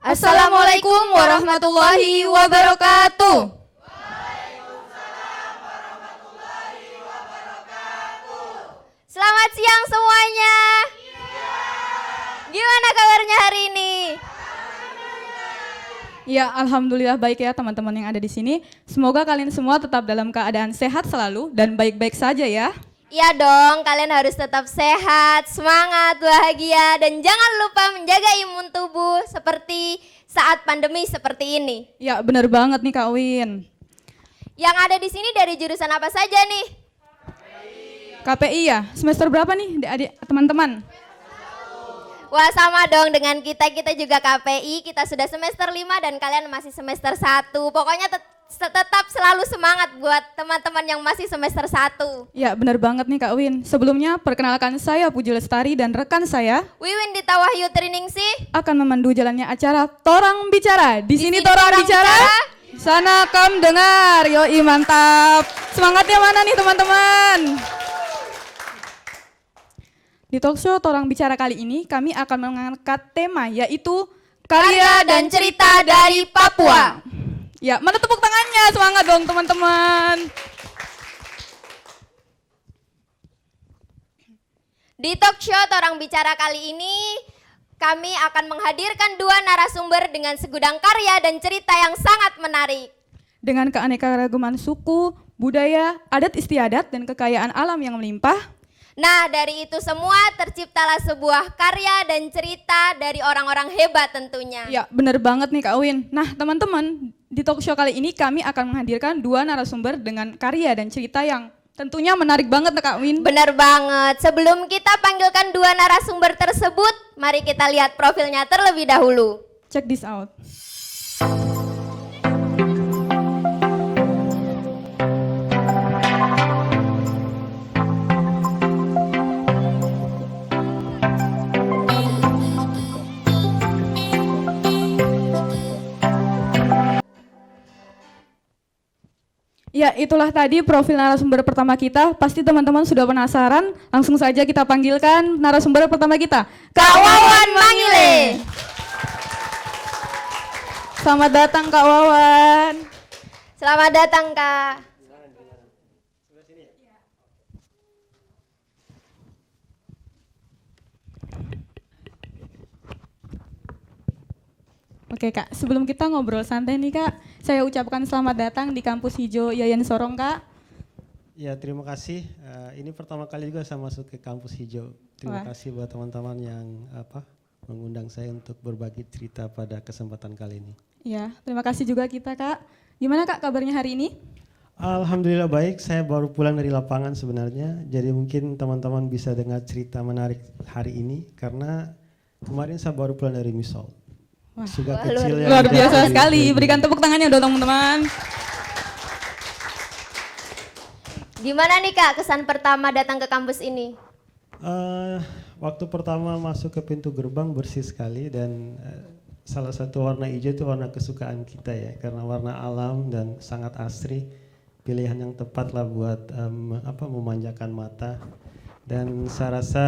Assalamualaikum warahmatullahi wabarakatuh. Selamat siang semuanya. Gimana kabarnya hari ini? Ya, alhamdulillah baik ya teman-teman yang ada di sini. Semoga kalian semua tetap dalam keadaan sehat selalu dan baik-baik saja ya. Iya dong, kalian harus tetap sehat, semangat, bahagia, dan jangan lupa menjaga imun tubuh seperti saat pandemi seperti ini. Ya, benar banget nih Kak Win. Yang ada di sini dari jurusan apa saja nih? KPI ya, semester berapa nih adik teman-teman? Wah, sama dong dengan kita juga KPI, kita sudah semester 5 dan kalian masih semester 1. Pokoknya tetap selalu semangat buat teman-teman yang masih semester 1. Ya, benar banget nih Kak Win. Sebelumnya perkenalkan saya Puji Lestari dan rekan saya Wiwin di Wahyu Triningsih akan memandu jalannya acara Torang Bicara. Di sini Torang Bicara, sana kam dengar. Yoi, mantap. Semangatnya mana nih teman-teman? Di talkshow Torang Bicara kali ini kami akan mengangkat tema yaitu karya dan cerita dari Papua. Ya, mana tepuk tangannya, semangat dong teman-teman. Di talkshow Torang Bicara kali ini kami akan menghadirkan 2 narasumber dengan segudang karya dan cerita yang sangat menarik. Dengan keanekaragaman suku, budaya, adat istiadat, dan kekayaan alam yang melimpah. Nah, dari itu semua terciptalah sebuah karya dan cerita dari orang-orang hebat tentunya. Ya, bener banget nih Kak Win. Nah, teman-teman, di talk show kali ini kami akan menghadirkan 2 narasumber dengan karya dan cerita yang tentunya menarik banget Kak Win. Bener banget. Sebelum kita panggilkan 2 narasumber tersebut, mari kita lihat profilnya terlebih dahulu. Check this out. Ya, itulah tadi profil narasumber pertama kita. Pasti teman-teman sudah penasaran. Langsung saja kita panggilkan narasumber pertama kita, Kak Wawan Mangile. Selamat datang Kak Wawan. Selamat datang Kak. Oke Kak, sebelum kita ngobrol santai nih Kak, saya ucapkan selamat datang di Kampus Hijau Yayan Sorong Kak. Ya, terima kasih. Ini pertama kali juga saya masuk ke Kampus Hijau. Terima kasih buat teman-teman yang mengundang saya untuk berbagi cerita pada kesempatan kali ini. Ya, terima kasih juga kita Kak. Gimana Kak kabarnya hari ini? Alhamdulillah baik, saya baru pulang dari lapangan sebenarnya. Jadi mungkin teman-teman bisa dengar cerita menarik hari ini karena kemarin saya baru pulang dari Misol. Wah, kecil luar biasa sekali. Berikan tepuk tangannya dong teman-teman. Gimana nih Kak kesan pertama datang ke kampus ini? Waktu pertama masuk ke pintu gerbang bersih sekali dan salah satu warna hijau itu warna kesukaan kita ya, karena warna alam dan sangat asri. Pilihan yang tepat lah buat memanjakan mata. Dan saya rasa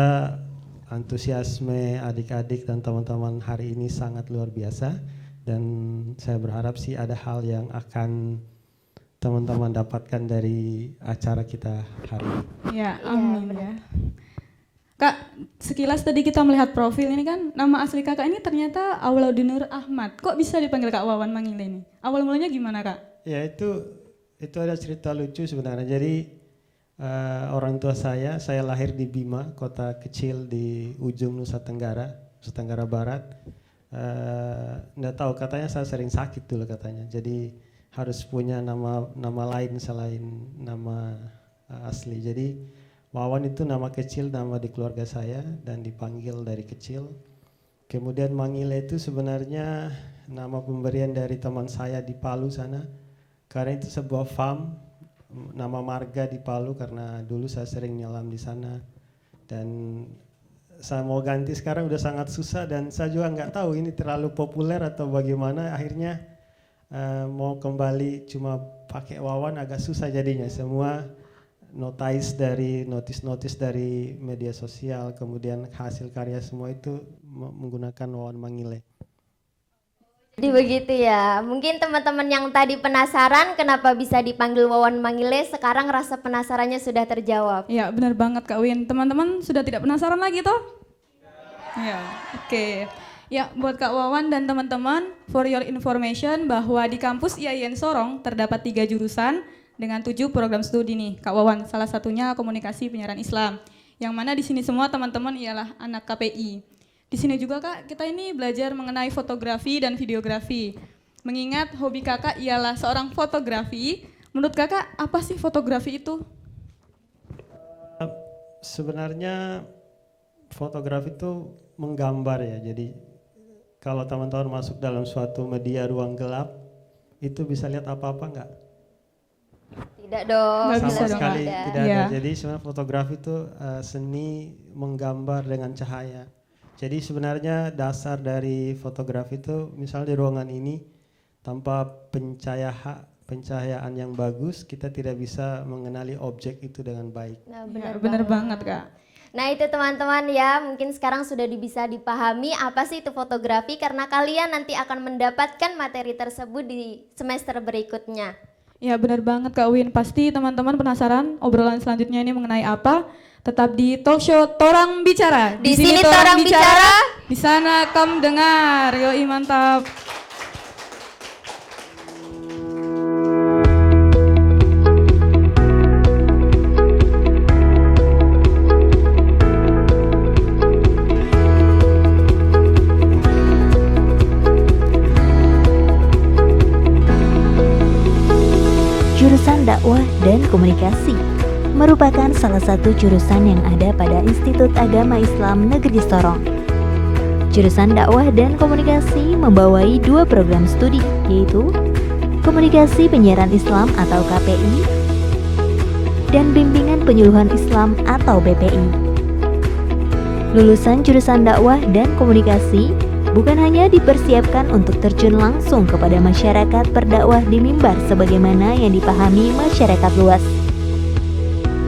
antusiasme adik-adik dan teman-teman hari ini sangat luar biasa. Dan saya berharap sih ada hal yang akan teman-teman dapatkan dari acara kita hari ini. Ya, amin ya. Kak, sekilas tadi kita melihat profil ini kan, nama asli kakak ini ternyata Aulaudinur Ahmad. Kok bisa dipanggil Kak Wawan Mangile ini? Awal mulanya gimana Kak? Ya itu ada cerita lucu sebenarnya. Jadi orang tua saya lahir di Bima, kota kecil di ujung Nusa Tenggara Barat. Nggak tahu, katanya saya sering sakit dulu katanya. Jadi harus punya nama lain selain nama asli. Jadi Wawan itu nama kecil, nama di keluarga saya dan dipanggil dari kecil. Kemudian Mangile itu sebenarnya nama pemberian dari teman saya di Palu sana. Karena itu sebuah farm, nama marga di Palu karena dulu saya sering nyelam di sana. Dan saya mau ganti sekarang udah sangat susah dan saya juga nggak tahu ini terlalu populer atau bagaimana. Akhirnya mau kembali cuma pakai Wawan agak susah jadinya. Semua notis dari media sosial, kemudian hasil karya semua itu menggunakan Wawan Mangile. Begitu ya. Mungkin teman-teman yang tadi penasaran kenapa bisa dipanggil Wawan Mangile, sekarang rasa penasarannya sudah terjawab. Ya benar banget Kak Win. Teman-teman sudah tidak penasaran lagi toh? Ya, oke. Ya, buat Kak Wawan dan teman-teman, for your information bahwa di kampus IAIN Sorong terdapat 3 jurusan dengan 7 program studi nih, Kak Wawan. Salah satunya komunikasi penyiaran Islam. Yang mana di sini semua teman-teman ialah anak KPI. Di sini juga Kak, kita ini belajar mengenai fotografi dan videografi. Mengingat hobi Kakak ialah seorang fotografi, menurut Kakak apa sih fotografi itu? Sebenarnya fotografi itu menggambar ya. Jadi kalau teman-teman masuk dalam suatu media ruang gelap, itu bisa lihat apa-apa enggak? Tidak dong. Nggak Sama bisa dong, sekali Kak. tidak ada. Iya. Jadi sebenarnya fotografi itu seni menggambar dengan cahaya. Jadi sebenarnya dasar dari fotografi itu misalnya di ruangan ini tanpa pencahayaan yang bagus kita tidak bisa mengenali objek itu dengan baik. Nah, Ya, benar banget Kak. Nah itu teman-teman ya, mungkin sekarang sudah bisa dipahami apa sih itu fotografi karena kalian nanti akan mendapatkan materi tersebut di semester berikutnya. Ya benar banget Kak Win, pasti teman-teman penasaran obrolan selanjutnya ini mengenai apa? Tetap di talk show Torang Bicara. Di sini Torang Bicara, di sana kamu dengar. Yoi mantap. Jurusan Dakwah dan Komunikasi merupakan salah satu jurusan yang ada pada Institut Agama Islam Negeri Sorong. Jurusan Dakwah dan Komunikasi membawai 2 program studi, yaitu Komunikasi Penyiaran Islam atau KPI dan Bimbingan Penyuluhan Islam atau BPI. Lulusan jurusan Dakwah dan Komunikasi bukan hanya dipersiapkan untuk terjun langsung kepada masyarakat berdakwah di mimbar sebagaimana yang dipahami masyarakat luas.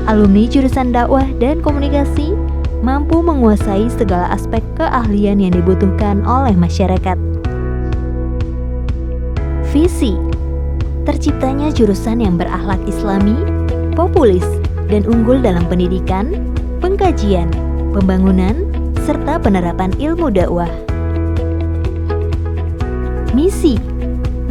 Alumni jurusan dakwah dan komunikasi mampu menguasai segala aspek keahlian yang dibutuhkan oleh masyarakat. Visi: terciptanya jurusan yang berakhlak Islami, populis, dan unggul dalam pendidikan, pengkajian, pembangunan, serta penerapan ilmu dakwah. Misi: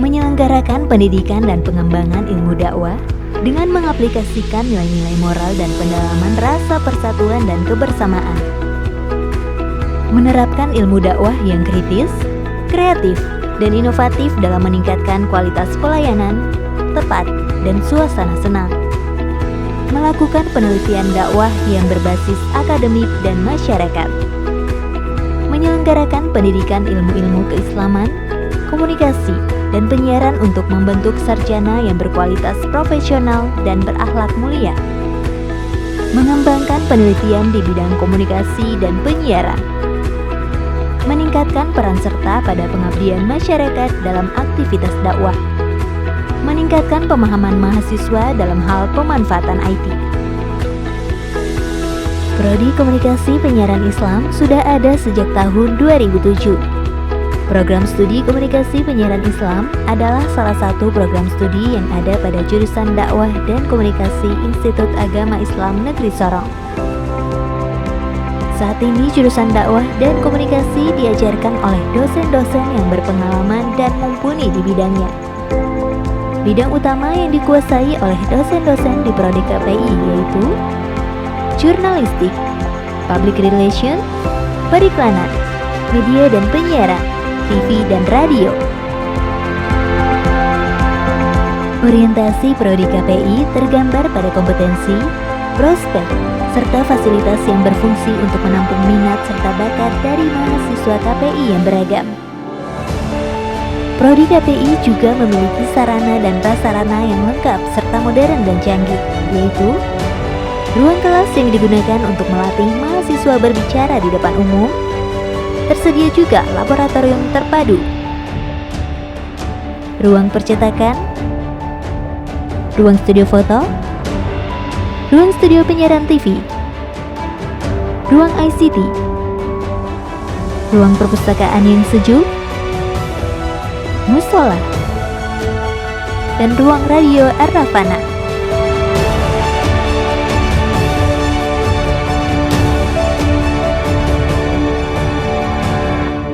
menyelenggarakan pendidikan dan pengembangan ilmu dakwah dengan mengaplikasikan nilai-nilai moral dan pendalaman rasa persatuan dan kebersamaan. Menerapkan ilmu dakwah yang kritis, kreatif, dan inovatif dalam meningkatkan kualitas pelayanan, tepat, dan suasana senang. Melakukan penelitian dakwah yang berbasis akademik dan masyarakat. Menyelenggarakan pendidikan ilmu-ilmu keislaman, komunikasi, dan penyiaran untuk membentuk sarjana yang berkualitas profesional dan berakhlak mulia. Mengembangkan penelitian di bidang komunikasi dan penyiaran. Meningkatkan peran serta pada pengabdian masyarakat dalam aktivitas dakwah. Meningkatkan pemahaman mahasiswa dalam hal pemanfaatan IT. Prodi Komunikasi Penyiaran Islam sudah ada sejak tahun 2007. Program studi Komunikasi Penyiaran Islam adalah salah satu program studi yang ada pada jurusan Dakwah dan Komunikasi Institut Agama Islam Negeri Sorong. Saat ini jurusan Dakwah dan Komunikasi diajarkan oleh dosen-dosen yang berpengalaman dan mumpuni di bidangnya. Bidang utama yang dikuasai oleh dosen-dosen di Prodi KPI yaitu Jurnalistik, Public Relation, Periklanan, Media dan Penyiaran, TV dan Radio. Orientasi Prodi KPI tergambar pada kompetensi, prospek, serta fasilitas yang berfungsi untuk menampung minat serta bakat dari mahasiswa KPI yang beragam. Prodi KPI juga memiliki sarana dan prasarana yang lengkap serta modern dan canggih, yaitu ruang kelas yang digunakan untuk melatih mahasiswa berbicara di depan umum. Tersedia juga laboratorium terpadu, ruang percetakan, ruang studio foto, ruang studio penyiaran TV, ruang ICT, ruang perpustakaan yang sejuk, musola, dan ruang radio Ar-Rafana.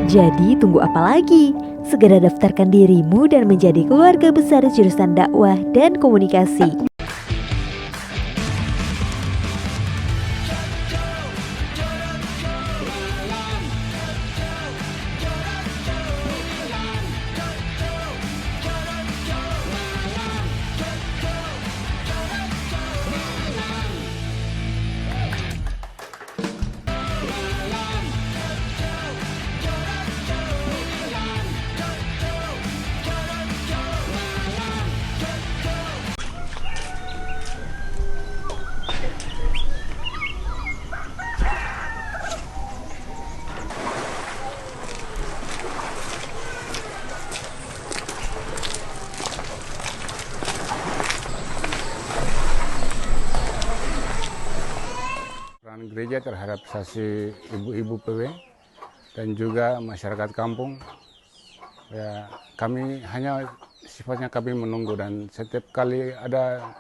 Jadi tunggu apa lagi? Segera daftarkan dirimu dan menjadi keluarga besar jurusan dakwah dan komunikasi. Peran gereja terhadap sasi ibu-ibu PW dan juga masyarakat kampung, ya kami hanya sifatnya kami menunggu, dan setiap kali ada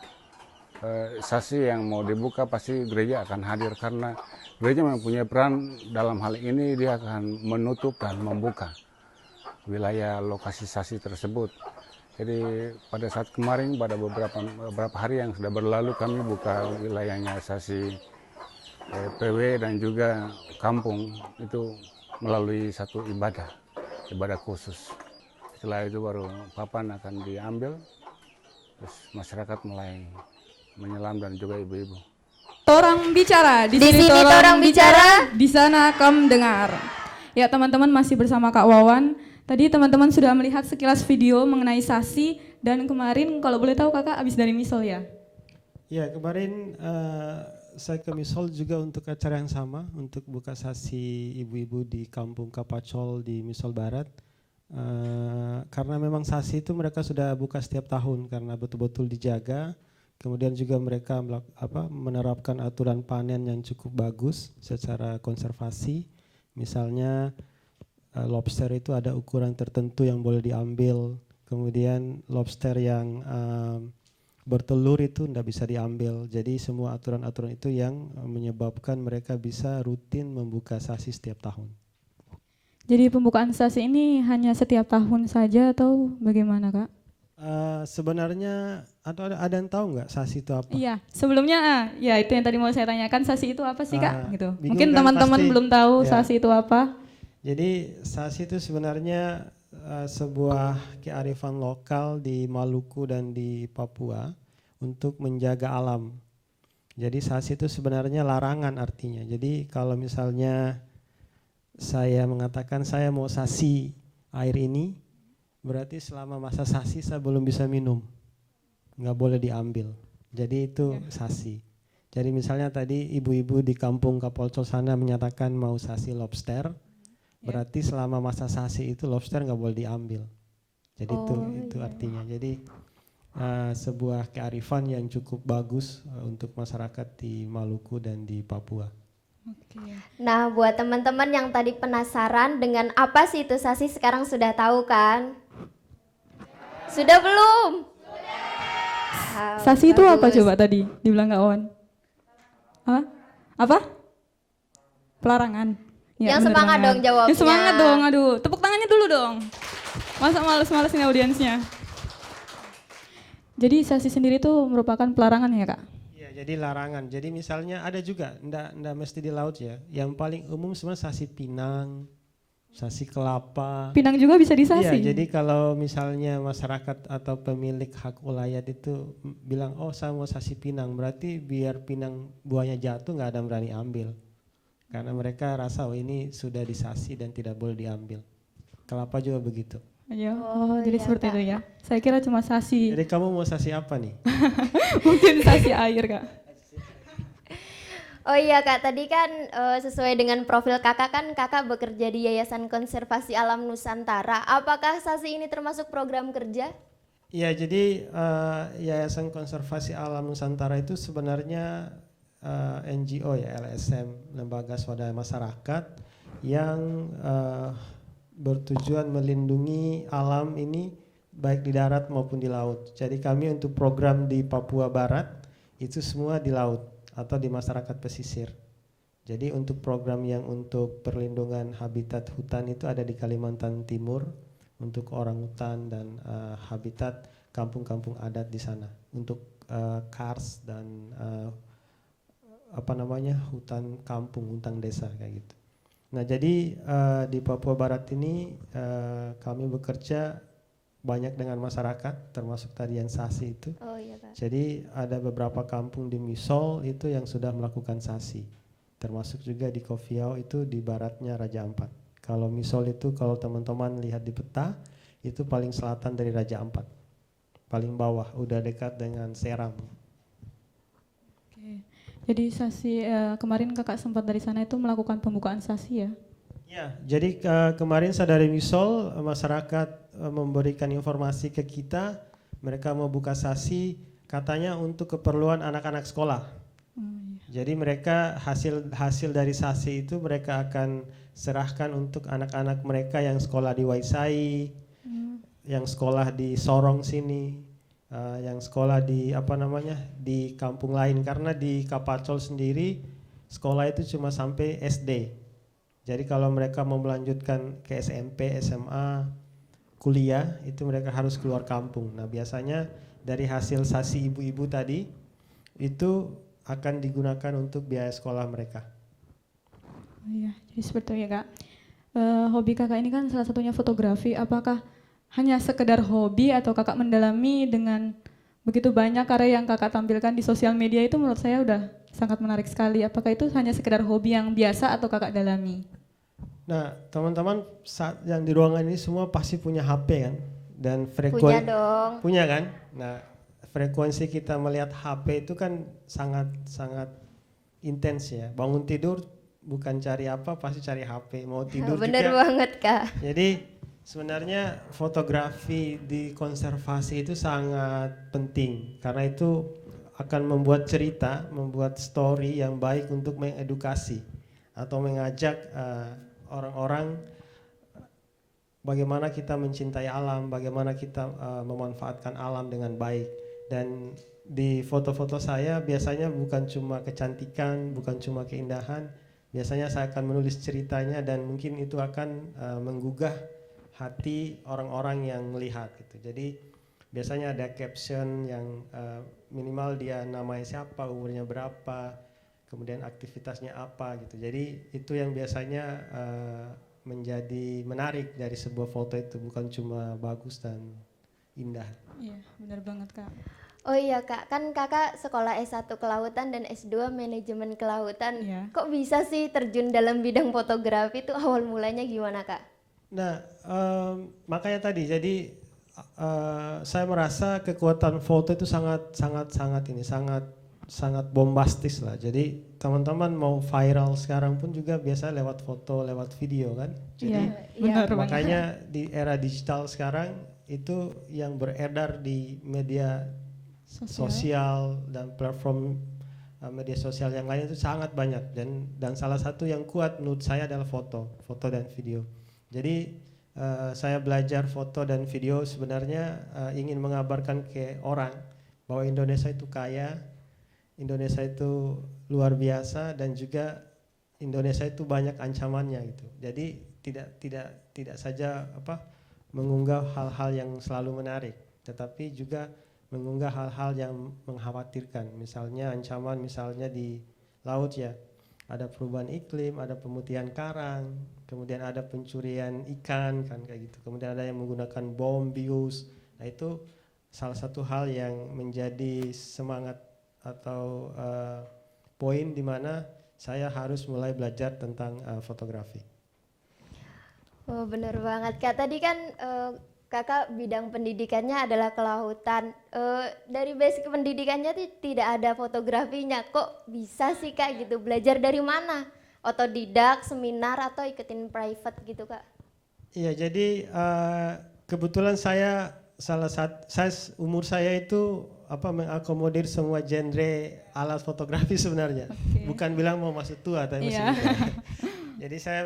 sasi yang mau dibuka pasti gereja akan hadir, karena gereja mempunyai peran dalam hal ini. Dia akan menutup dan membuka wilayah lokasi sasi tersebut. Jadi pada saat kemarin, pada beberapa hari yang sudah berlalu, kami buka wilayahnya sasi PW dan juga kampung itu melalui satu ibadah khusus. Setelah itu baru papan akan diambil, terus masyarakat mulai menyelam dan juga ibu-ibu. Orang bicara, Di sini orang bicara, di sana kamu dengar. Ya teman-teman, masih bersama Kak Wawan. Tadi teman-teman sudah melihat sekilas video mengenai sasi, dan kemarin kalau boleh tahu kakak habis dari misol ya? Ya, kemarin saya ke Misol juga untuk acara yang sama, untuk buka sasi ibu-ibu di Kampung Kapacol di Misol Barat. Karena memang sasi itu mereka sudah buka setiap tahun karena betul-betul dijaga. Kemudian juga mereka menerapkan aturan panen yang cukup bagus secara konservasi. Misalnya lobster itu ada ukuran tertentu yang boleh diambil. Kemudian lobster yang bertelur itu tidak bisa diambil. Jadi semua aturan-aturan itu yang menyebabkan mereka bisa rutin membuka sasi setiap tahun. Jadi pembukaan sasi ini hanya setiap tahun saja atau bagaimana kak? Sebenarnya atau ada yang tahu nggak sasi itu apa? Iya, sebelumnya ya itu yang tadi mau saya tanyakan, sasi itu apa sih kak? Gitu. Bingung Mungkin kan teman-teman pasti. belum tahu Ya. sasi itu apa. Jadi sasi itu sebenarnya sebuah kearifan lokal di Maluku dan di Papua untuk menjaga alam. Jadi sasi itu sebenarnya larangan artinya. Jadi kalau misalnya saya mengatakan saya mau sasi air ini, berarti selama masa sasi saya belum bisa minum, nggak boleh diambil. Jadi itu sasi. Jadi misalnya tadi ibu-ibu di Kampung Kapolcol sana menyatakan mau sasi lobster, berarti selama masa sasi itu lobster nggak boleh diambil. Jadi itu artinya. Jadi sebuah kearifan yang cukup bagus untuk masyarakat di Maluku dan di Papua. Nah, buat teman-teman yang tadi penasaran dengan apa sih itu sasi, sekarang sudah tahu kan? Sudah belum? Sudah. Sasi itu apa coba tadi dibilang Kak Wawan? Hah? Apa? Pelarangan. Ya, Yang bener semangat banget. dong jawabnya. Yang semangat dong, aduh. Tepuk tangannya dulu dong. Masa males-males ini audiensnya. Jadi sasi sendiri itu merupakan pelarangan ya kak? Ya, jadi larangan. Jadi misalnya ada juga, ndak mesti di laut ya. Yang paling umum sebenarnya sasi pinang, sasi kelapa. Pinang juga bisa Iya, disasi. jadi kalau misalnya masyarakat atau pemilik hak ulayat itu bilang, oh saya mau sasi pinang, berarti biar pinang buahnya jatuh nggak ada yang berani ambil. Karena mereka rasa oh ini sudah disasi dan tidak boleh diambil. Kelapa juga begitu. Ya, Oh, jadi iya, seperti Kak. itu ya. Saya kira cuma sasi, Jadi kamu mau sasi apa nih? mungkin sasi air kak. Oh iya kak, tadi kan sesuai dengan profil kakak kan kakak bekerja di Yayasan Konservasi Alam Nusantara. Apakah sasi ini termasuk program kerja? Iya, jadi Yayasan Konservasi Alam Nusantara itu sebenarnya NGO ya, LSM, Lembaga Swadaya Masyarakat yang bertujuan melindungi alam ini baik di darat maupun di laut. Jadi kami untuk program di Papua Barat itu semua di laut atau di masyarakat pesisir. Jadi untuk program yang untuk perlindungan habitat hutan itu ada di Kalimantan Timur untuk orang hutan dan habitat kampung-kampung adat di sana untuk kars dan hutan kampung, hutan desa kayak gitu. Nah jadi di Papua Barat ini kami bekerja banyak dengan masyarakat termasuk tadi yang sasi itu. Oh iya Kak. Jadi ada beberapa kampung di Misol itu yang sudah melakukan sasi. Termasuk juga di Kofiau itu di baratnya Raja Ampat. Kalau Misol itu kalau teman-teman lihat di peta itu paling selatan dari Raja Ampat. Paling bawah udah dekat dengan Seram. Oke. Jadi sasi kemarin kakak sempat dari sana itu melakukan pembukaan sasi ya? Ya, jadi kemarin saya dari Misol masyarakat memberikan informasi ke kita, mereka mau buka sasi katanya untuk keperluan anak-anak sekolah. Jadi mereka hasil dari sasi itu mereka akan serahkan untuk anak-anak mereka yang sekolah di Waisai, yang sekolah di Sorong sini, yang sekolah di di kampung lain karena di Kapacol sendiri sekolah itu cuma sampai SD. Jadi kalau mereka mau melanjutkan ke SMP, SMA, kuliah itu mereka harus keluar kampung. Nah biasanya dari hasil sasi ibu-ibu tadi itu akan digunakan untuk biaya sekolah mereka. Oh iya, jadi seperti itu ya Kak. Hobi kakak ini kan salah satunya fotografi. Apakah hanya sekedar hobi atau kakak mendalami dengan begitu banyak karya yang kakak tampilkan di sosial media itu menurut saya udah sangat menarik sekali. Apakah itu hanya sekedar hobi yang biasa atau kakak dalami? Nah teman-teman yang di ruangan ini semua pasti punya HP kan? Dan Punya dong. Punya kan? Nah frekuensi kita melihat HP itu kan sangat intens ya. Bangun tidur bukan cari apa, pasti cari HP. Mau tidur Bener juga. banget Kak. Jadi sebenarnya fotografi di konservasi itu sangat penting karena itu akan membuat cerita, membuat story yang baik untuk mengedukasi atau mengajak orang-orang bagaimana kita mencintai alam, bagaimana kita memanfaatkan alam dengan baik. Dan di foto-foto saya biasanya bukan cuma kecantikan, bukan cuma keindahan, biasanya saya akan menulis ceritanya dan mungkin itu akan menggugah hati orang-orang yang melihat gitu. Jadi biasanya ada caption yang minimal dia namanya siapa, umurnya berapa, kemudian aktivitasnya apa gitu. Jadi itu yang biasanya menjadi menarik dari sebuah foto itu, bukan cuma bagus dan indah. Iya, benar banget Kak. Oh iya Kak, kan kakak sekolah S1 Kelautan dan S2 Manajemen Kelautan. Iya. Kok bisa sih terjun dalam bidang fotografi itu awal mulanya gimana Kak? Nah, makanya tadi jadi saya merasa kekuatan foto itu sangat bombastis lah. Jadi teman-teman mau viral sekarang pun juga biasa lewat foto, lewat video kan. Jadi benar banget. makanya di era digital sekarang itu yang beredar di media sosial dan platform media sosial yang lain itu sangat banyak dan salah satu yang kuat menurut saya adalah foto dan video. Jadi saya belajar foto dan video sebenarnya ingin mengabarkan ke orang bahwa Indonesia itu kaya, Indonesia itu luar biasa dan juga Indonesia itu banyak ancamannya gitu. Jadi tidak saja mengunggah hal-hal yang selalu menarik, tetapi juga mengunggah hal-hal yang mengkhawatirkan. Misalnya ancaman misalnya di laut ya. Ada perubahan iklim, ada pemutihan karang, kemudian ada pencurian ikan kan kayak gitu. Kemudian ada yang menggunakan bom bius. Nah itu salah satu hal yang menjadi semangat atau poin di mana saya harus mulai belajar tentang fotografi. Oh bener banget Kak, tadi kan kakak bidang pendidikannya adalah kelautan. Dari basic pendidikannya tidak ada fotografinya. Kok bisa sih Kak gitu? Belajar dari mana? Otodidak, seminar atau ikutin private gitu Kak? Iya, jadi kebetulan umur saya itu mengakomodir semua genre alat fotografi sebenarnya. Okay. Bukan bilang mau masuk tua tapi masih muda. Jadi saya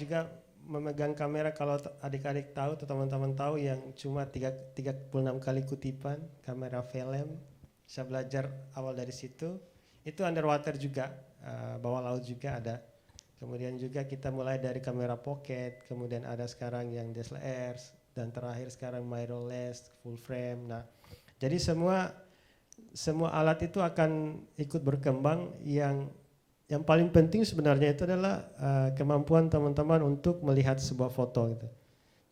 juga memegang kamera, kalau adik-adik tahu atau teman-teman tahu, yang cuma 36 kali kutipan, kamera film. Saya belajar awal dari situ. Itu underwater juga, bawah laut juga ada. Kemudian juga kita mulai dari kamera pocket, kemudian ada sekarang yang DSLR, dan terakhir sekarang mirrorless, full frame. Nah, jadi semua alat itu akan ikut berkembang. Yang paling penting sebenarnya itu adalah kemampuan teman-teman untuk melihat sebuah foto gitu.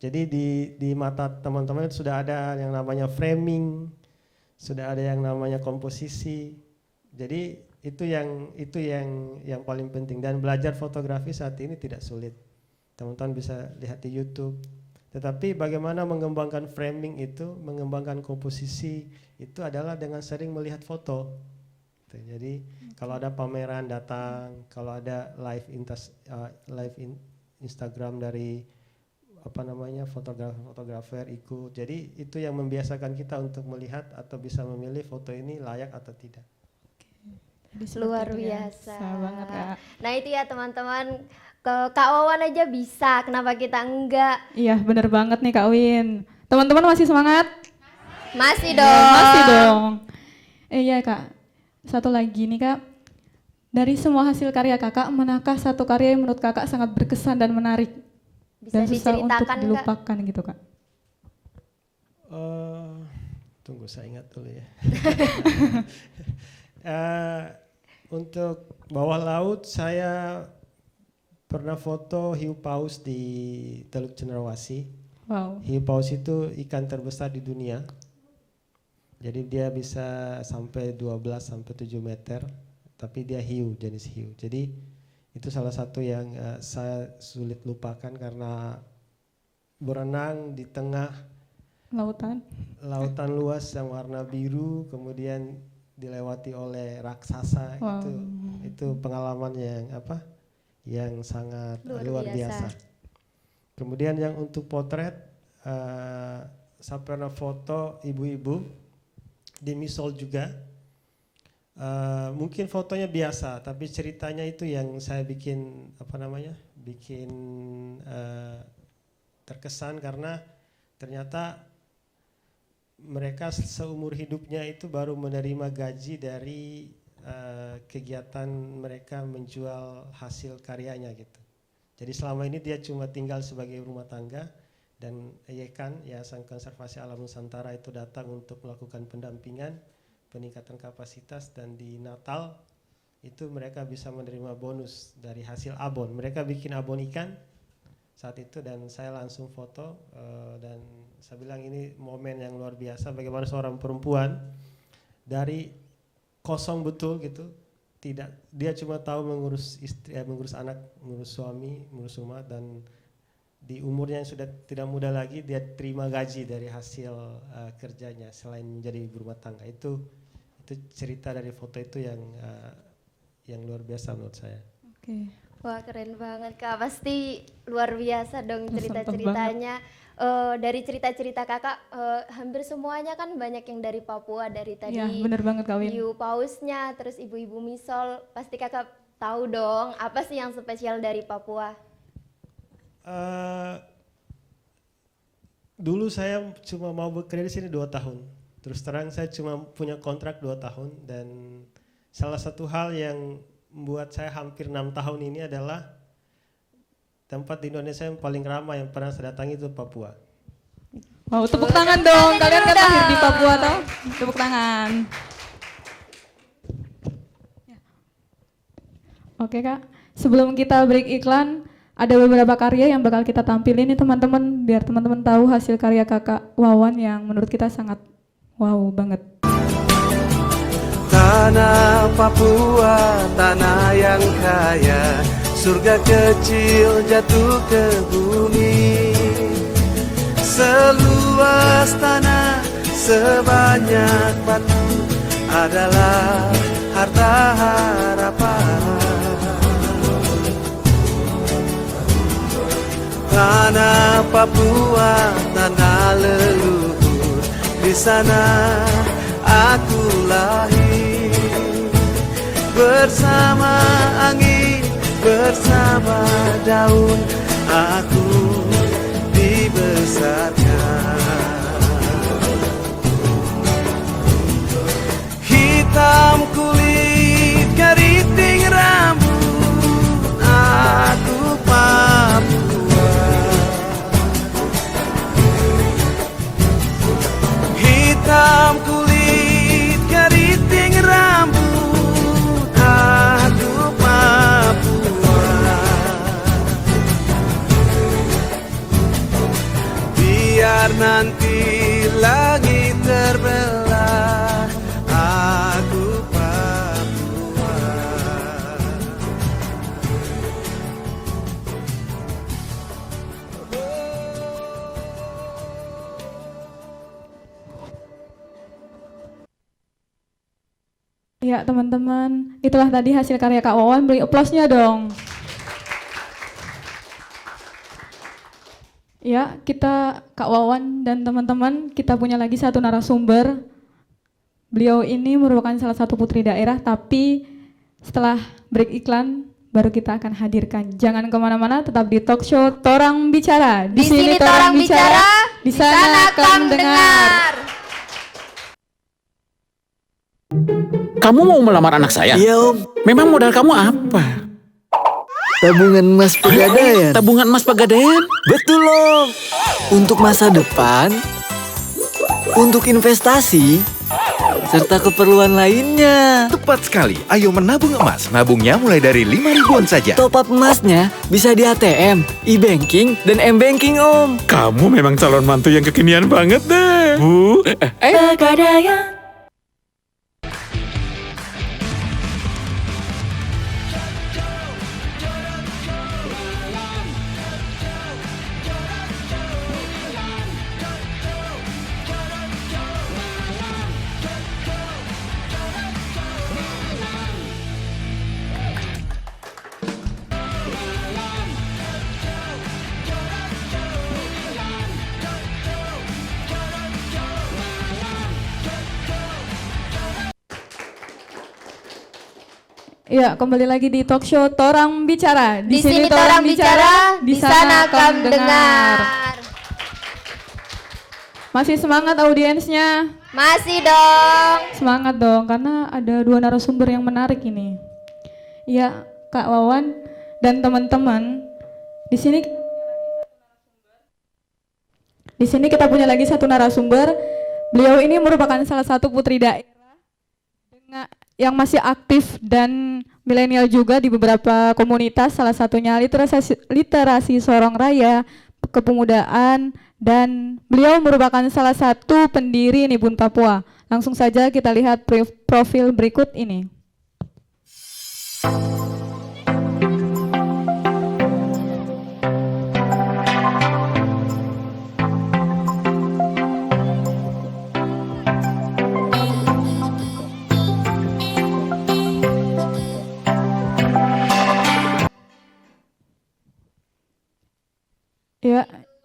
Jadi di mata teman-teman sudah ada yang namanya framing, sudah ada yang namanya komposisi. Jadi itu yang paling penting, dan belajar fotografi saat ini tidak sulit. Teman-teman bisa lihat di YouTube. Tetapi bagaimana mengembangkan framing itu, mengembangkan komposisi itu adalah dengan sering melihat foto. Jadi kalau ada pameran datang, kalau ada live Instagram dari fotografer ikut. Jadi itu yang membiasakan kita untuk melihat atau bisa memilih foto ini layak atau tidak. Luar biasa. Banget, Kak. Nah itu ya teman-teman, Kak Wawan aja bisa, kenapa kita enggak? Iya, bener banget nih Kak Win. Teman-teman masih semangat? Masih Iya, dong. masih dong. Iya Kak, satu lagi nih Kak. Dari semua hasil karya Kakak, manakah satu karya yang menurut Kakak sangat berkesan dan menarik? Bisa dan susah untuk diceritakan, Kak? dilupakan gitu Kak? Tunggu saya ingat dulu ya. Untuk bawah laut saya pernah foto hiu paus di Teluk Cenderawasih. Wow. Hiu paus itu ikan terbesar di dunia. Jadi dia bisa sampai 12 sampai 7 meter, tapi dia hiu, jenis hiu. Jadi itu salah satu yang saya sulit lupakan karena berenang di tengah lautan luas yang warna biru, kemudian dilewati oleh raksasa. Wow. Itu pengalaman yang sangat luar biasa. Kemudian yang untuk potret, saya pernah foto ibu-ibu di Misol juga. Mungkin fotonya biasa, tapi ceritanya itu yang saya bikin terkesan, karena ternyata mereka seumur hidupnya itu baru menerima gaji dari kegiatan mereka menjual hasil karyanya gitu. Jadi selama ini dia cuma tinggal sebagai rumah tangga, dan YAKAN, Yayasan Konservasi Alam Nusantara, itu datang untuk melakukan pendampingan, peningkatan kapasitas, dan di Natal itu mereka bisa menerima bonus dari hasil abon. Mereka bikin abon ikan saat itu, dan saya langsung foto, dan saya bilang ini momen yang luar biasa, bagaimana seorang perempuan dari kosong betul gitu, dia cuma tahu mengurus istri, mengurus anak, mengurus suami, mengurus rumah, dan di umurnya yang sudah tidak muda lagi dia terima gaji dari hasil kerjanya selain menjadi ibu rumah tangga. Itu cerita dari foto itu yang luar biasa menurut saya. Oke. Wah keren banget Kak, pasti luar biasa dong cerita-ceritanya. Dari cerita-cerita Kakak hampir semuanya kan banyak yang dari Papua, dari tadi Iya, bener banget Kak Win. hiu pausnya, terus ibu-ibu Misol, pasti Kakak tahu dong apa sih yang spesial dari Papua? Dulu saya cuma mau bekerja di sini 2 tahun. Terus terang saya cuma punya kontrak 2 tahun, dan salah satu hal yang membuat saya hampir 6 tahun ini adalah tempat di Indonesia yang paling ramai yang pernah saya datangi itu Papua. Wow, tepuk tangan dong. Kalian kan lahir di Papua toh? Tepuk tangan. Oke Kak, sebelum kita break iklan, ada beberapa karya yang bakal kita tampilin nih teman-teman, biar teman-teman tahu hasil karya Kakak Wawan yang menurut kita sangat wow banget. Tanah Papua, tanah yang kaya, surga kecil jatuh ke bumi. Seluas tanah, sebanyak batu, adalah harta harapan. Tanah Papua, tanah leluhur, di sana aku lahir. Bersama angin, bersama daun, aku dibesarkan. Hitam kulit, keriting rambut, aku Papua. Hitam kulit, keriting rambut, aku Papua. Biar nanti langit terbelah, aku Papua. Ya teman-teman, itulah tadi hasil karya Kak Wawan, beri aplausnya dong. Ya, Kak Wawan dan teman-teman, kita punya lagi satu narasumber. Beliau ini merupakan salah satu putri daerah, tapi setelah break iklan baru kita akan hadirkan. Jangan kemana-mana, tetap di talk show Torang Bicara. Di sini Torang Bicara, di sana Kam Dengar. Kamu mau melamar anak saya? Iya om, Memang modal kamu apa? tabungan emas pegadaian. Tabungan emas Pegadaian? Betul om, untuk masa depan, untuk investasi, serta keperluan lainnya. Tepat sekali, ayo menabung emas. Nabungnya mulai dari 5.000-an saja. Top up emasnya bisa di ATM, e-banking, dan m-banking om. Kamu memang calon mantu yang kekinian banget deh, Bu. Pegadaian. Ya, kembali lagi di talk show Torang Bicara. Di sini Torang Bicara, di sana Kam Dengar. Masih semangat audiensnya? Masih dong. Semangat dong, karena ada dua narasumber yang menarik ini. Ya, Kak Wawan dan teman-teman, di sini kita punya lagi satu narasumber. Beliau ini merupakan salah satu putri daerah yang masih aktif dan milenial juga di beberapa komunitas, salah satunya literasi Sorong Raya, kepemudaan, dan beliau merupakan salah satu pendiri Nibun Papua. Langsung saja kita lihat profil berikut ini.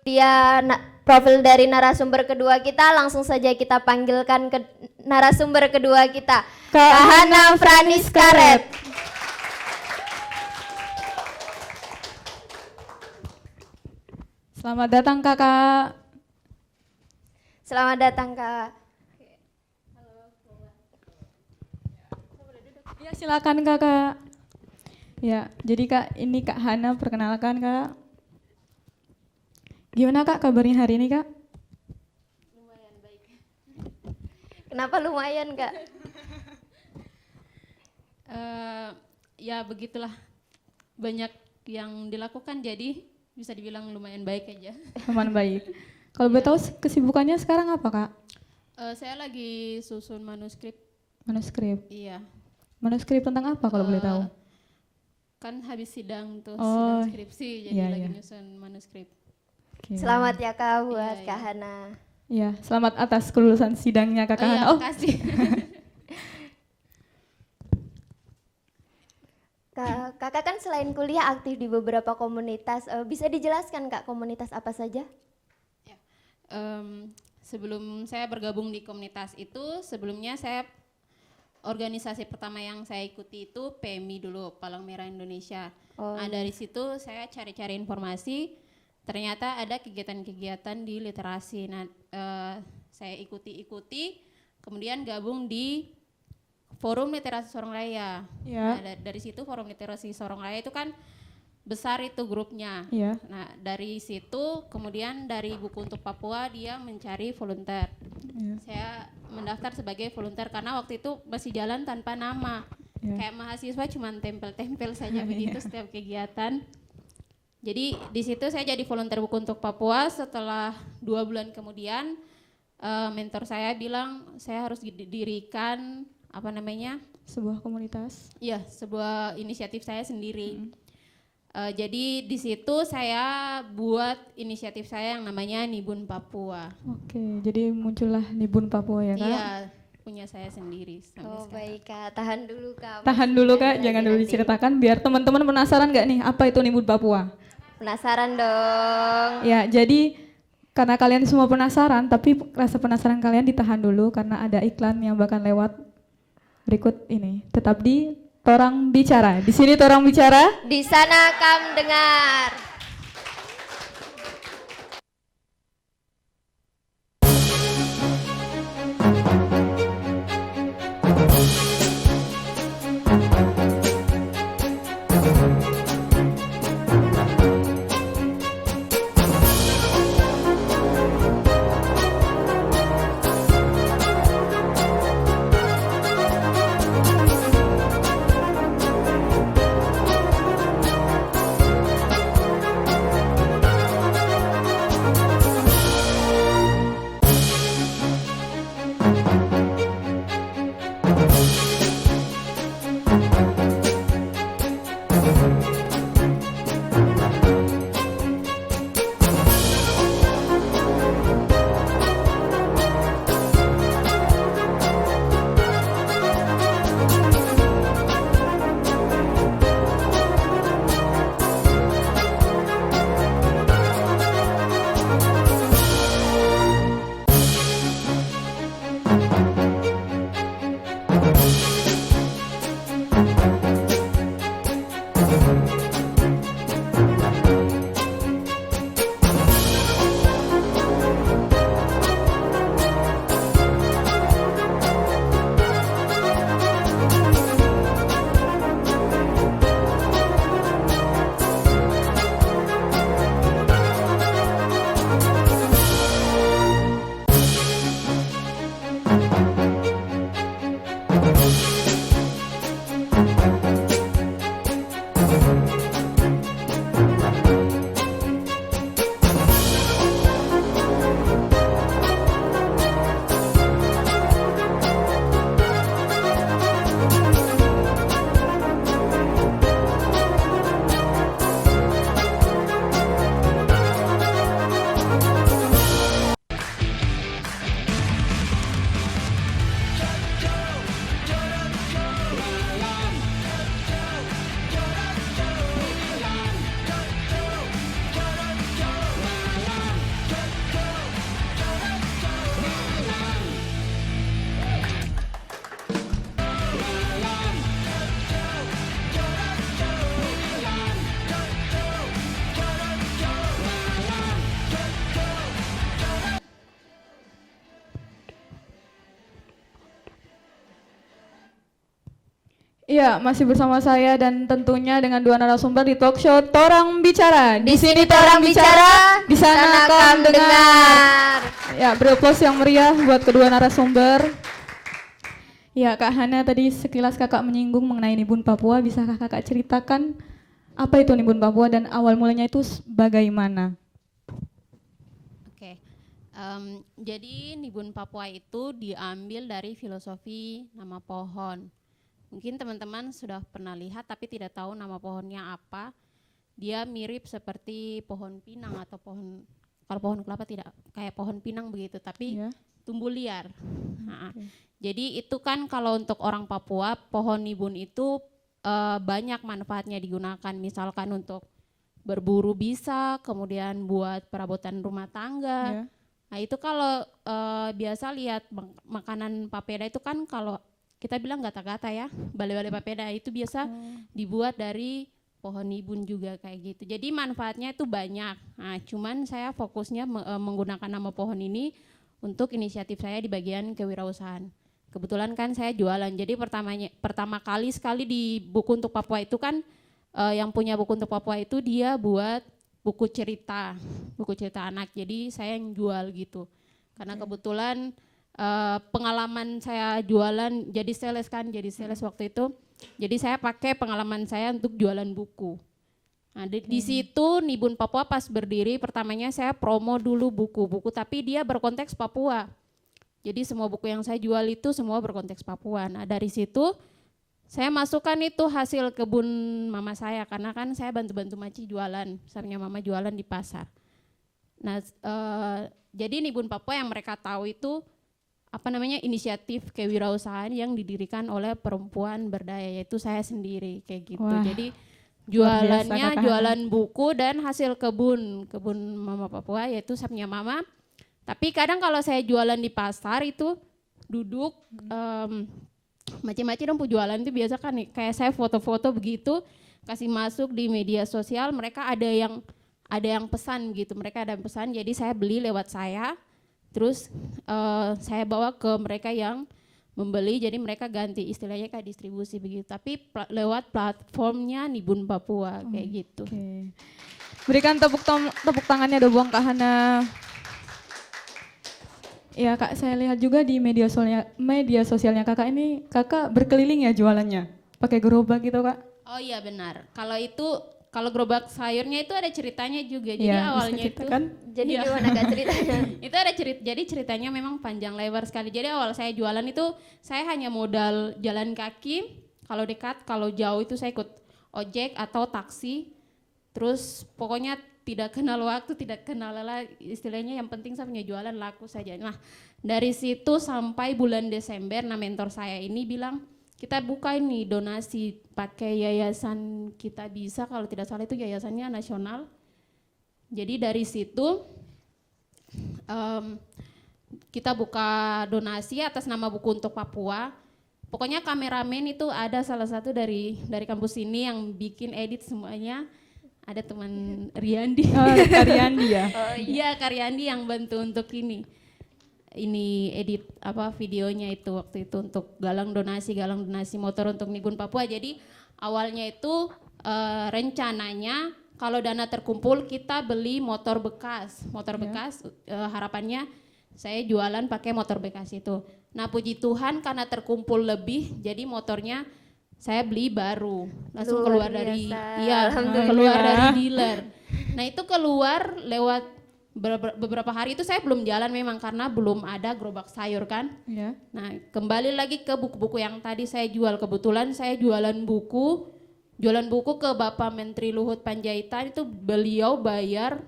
Ya, Profil dari narasumber kedua kita, langsung saja kita panggilkan ke narasumber kedua kita, Kak Hana Franis Karet. selamat datang Kakak. Selamat datang Kak. Ya, silakan Kakak. Ya, jadi Kak, ini Kak Hana, perkenalkan Kak. Gimana Kak kabarnya hari ini Kak? Lumayan baik. Kenapa lumayan Kak? Ya begitulah, banyak yang dilakukan jadi bisa dibilang lumayan baik aja. Teman baik. Kalau boleh tahu kesibukannya sekarang apa Kak? Saya lagi susun manuskrip. Manuskrip. Iya. Manuskrip tentang apa kalau boleh tahu? Kan habis sidang tuh, Oh, sidang skripsi, jadi iya, lagi iya. nyusun manuskrip. Oke. Selamat ya Kak buat Iya, Kak iya. Hana. Ya, selamat atas kelulusan sidangnya Kakak Iya, Hana. Oh, makasih. Kakak kan selain kuliah aktif di beberapa komunitas. Bisa dijelaskan Kak komunitas apa saja? Sebelum saya bergabung di komunitas itu, sebelumnya saya organisasi pertama yang saya ikuti itu PMI dulu, Palang Merah Indonesia. Nah, dari situ saya cari-cari informasi, ternyata ada kegiatan-kegiatan di literasi. Nah, saya ikuti, kemudian gabung di Forum Literasi Sorong Raya. Ya. Nah, dari situ Forum Literasi Sorong Raya itu kan besar itu grupnya. Ya. Nah, dari situ kemudian dari Buku Untuk Papua dia mencari volunteer. Ya. Saya mendaftar sebagai volunteer karena waktu itu masih jalan tanpa nama. Ya. Kayak mahasiswa cuma tempel-tempel saja begitu setiap kegiatan. Jadi di situ saya jadi volunteer Buku Untuk Papua. Setelah 2 bulan kemudian mentor saya bilang saya harus didirikan sebuah komunitas. Iya, sebuah inisiatif saya sendiri. Jadi di situ saya buat inisiatif saya yang namanya Nibun Papua. Oke, jadi muncullah Nibun Papua ya Kak? Iya, punya saya sendiri sampai Oh sekarang. baik Kak, tahan dulu Kak. Tahan dulu Kak, Masih jangan ada dulu nanti. diceritakan biar teman-teman penasaran nggak nih apa itu Nibun Papua? Penasaran dong. Ya, jadi karena kalian semua penasaran, tapi rasa penasaran kalian ditahan dulu karena ada iklan yang bakal lewat berikut ini. Tetap di Torang Bicara. Di sini Torang Bicara. Di sana kam dengar. Iya, masih bersama saya dan tentunya dengan 2 narasumber di talk show Torang Bicara. Di sini Torang Bicara, di sana kam dengar. Ya, beraplaus yang meriah buat kedua narasumber. Ya, Kak Hana tadi sekilas Kakak menyinggung mengenai Nibun Papua. Bisakah Kakak ceritakan apa itu Nibun Papua dan awal mulanya itu bagaimana? Oke. Jadi Nibun Papua itu diambil dari filosofi nama pohon. Mungkin teman-teman sudah pernah lihat tapi tidak tahu nama pohonnya apa. Dia mirip seperti pohon pinang atau kalau pohon kelapa tidak kayak pohon pinang begitu, tapi tumbuh liar. Nah, jadi itu kan kalau untuk orang Papua, pohon nibun itu banyak manfaatnya digunakan. Misalkan untuk berburu bisa, kemudian buat perabotan rumah tangga. Nah itu kalau biasa lihat makanan papeda itu kan kalau kita bilang gata-gata ya, bale-bale papeda itu biasa dibuat dari pohon nibun juga kayak gitu. Jadi manfaatnya itu banyak. Nah, cuman saya fokusnya menggunakan nama pohon ini untuk inisiatif saya di bagian kewirausahaan. Kebetulan kan saya jualan. Jadi pertama kali sekali di buku untuk Papua itu kan yang punya buku untuk Papua itu dia buat buku cerita anak. Jadi saya yang jual gitu. Karena kebetulan pengalaman saya jualan jadi sales waktu itu. Jadi saya pakai pengalaman saya untuk jualan buku. Nah, di situ Nibun Papua pas berdiri pertamanya saya promo dulu buku-buku tapi dia berkonteks Papua. Jadi semua buku yang saya jual itu semua berkonteks Papua. Nah, dari situ saya masukkan itu hasil kebun mama saya karena kan saya bantu-bantu Maci jualan, misalnya mama jualan di pasar. Nah, jadi Nibun Papua yang mereka tahu itu inisiatif kewirausahaan yang didirikan oleh perempuan berdaya, yaitu saya sendiri kayak gitu. Wah, jadi jualannya jualan buku dan hasil kebun mama Papua, yaitu saya punya mama. Tapi kadang kalau saya jualan di pasar itu duduk macam-macam dong jualan itu biasa kan nih, kayak saya foto-foto begitu kasih masuk di media sosial, mereka ada yang pesan gitu, mereka ada yang pesan, jadi saya beli lewat saya. Terus saya bawa ke mereka yang membeli, jadi mereka ganti istilahnya kayak distribusi begitu. Tapi lewat platformnya Nibun Papua kayak gitu. Okay. Berikan tepuk tangannya dong Kak Hana. Ya Kak, saya lihat juga di media sosialnya Kakak ini, Kakak berkeliling ya jualannya, pakai gerobak gitu Kak? Oh iya benar. Kalau gerobak sayurnya itu ada ceritanya juga. Jadi ya, awalnya itu jadi gimana Kak ceritanya? Itu ada jadi ceritanya memang panjang lebar sekali. Jadi awal saya jualan itu saya hanya modal jalan kaki, kalau dekat, kalau jauh itu saya ikut ojek atau taksi. Terus pokoknya tidak kenal waktu, tidak kenal lelah, istilahnya yang penting saya punya jualan laku saja. Nah, dari situ sampai bulan Desember, nah mentor saya ini bilang, kita buka ini donasi pakai yayasan Kita Bisa, kalau tidak salah itu yayasannya nasional. Jadi dari situ kita buka donasi atas nama Buku untuk Papua. Pokoknya kameramen itu ada salah satu dari kampus ini yang bikin edit semuanya. Ada teman Riyandi. Oh, Kak Riyandi ya? Oh iya, Kak Riyandi yang bantu untuk ini edit videonya itu waktu itu untuk galang donasi motor untuk Nibun Papua. Jadi awalnya itu rencananya kalau dana terkumpul kita beli motor bekas harapannya saya jualan pakai motor bekas itu. Nah puji Tuhan karena terkumpul lebih jadi motornya saya beli baru langsung keluar dari dealer. Nah itu keluar lewat beberapa hari itu saya belum jalan memang karena belum ada gerobak sayur kan. Yeah. Nah kembali lagi ke buku-buku yang tadi saya jual. Kebetulan saya jualan buku ke Bapak Menteri Luhut Panjaitan, itu beliau bayar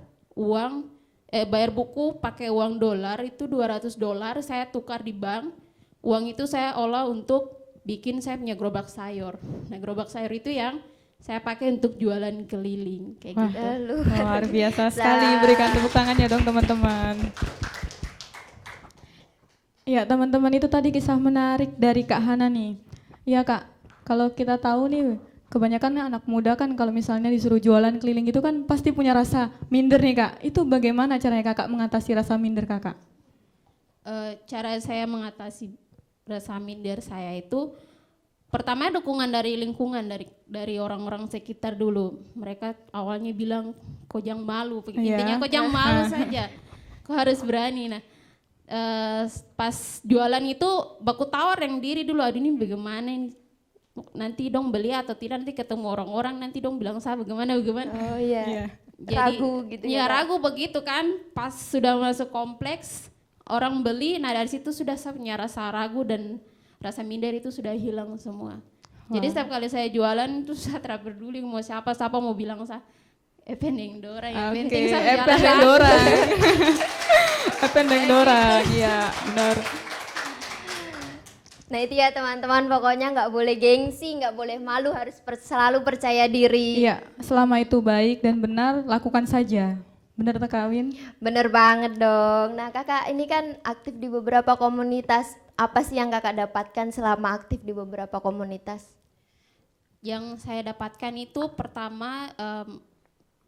buku pakai uang dolar itu $200, saya tukar di bank. Uang itu saya olah untuk bikin saya punya gerobak sayur. Nah gerobak sayur itu yang saya pakai untuk jualan keliling kayak gitu. Luar biasa sekali, berikan tepuk tangannya dong teman-teman. Ya teman-teman, itu tadi kisah menarik dari Kak Hana nih. Ya Kak, kalau kita tahu nih kebanyakan anak muda kan kalau misalnya disuruh jualan keliling itu kan pasti punya rasa minder nih Kak. Itu bagaimana caranya Kakak mengatasi rasa minder Kakak? Cara saya mengatasi rasa minder saya itu pertama dukungan dari lingkungan, dari orang-orang sekitar dulu. Mereka awalnya bilang kok jangan malu, intinya kok jangan malu saja, kok harus berani. Nah pas jualan itu baku tawar yang diri dulu, aduh ini bagaimana ini, nanti dong beli atau tidak, nanti ketemu orang-orang nanti dong bilang saya bagaimana. Oh iya. Jadi, ragu gitu ya. Ragu begitu kan, pas sudah masuk kompleks orang beli, nah dari situ sudah saya punya rasa ragu dan rasa minder itu sudah hilang semua. Jadi setiap kali saya jualan itu saya tidak peduli mau siapa mau bilang saya Ependeng Dora, yang penting saya Ependeng Dora. Ependeng Dora, iya benar. Nah itu ya teman-teman, pokoknya nggak boleh gengsi, nggak boleh malu, harus selalu percaya diri. Iya, selama itu baik dan benar, lakukan saja. Benar tak Kawin? Bener banget dong. Nah kakak ini kan aktif di beberapa komunitas. Apa sih yang kakak dapatkan selama aktif di beberapa komunitas? Yang saya dapatkan itu pertama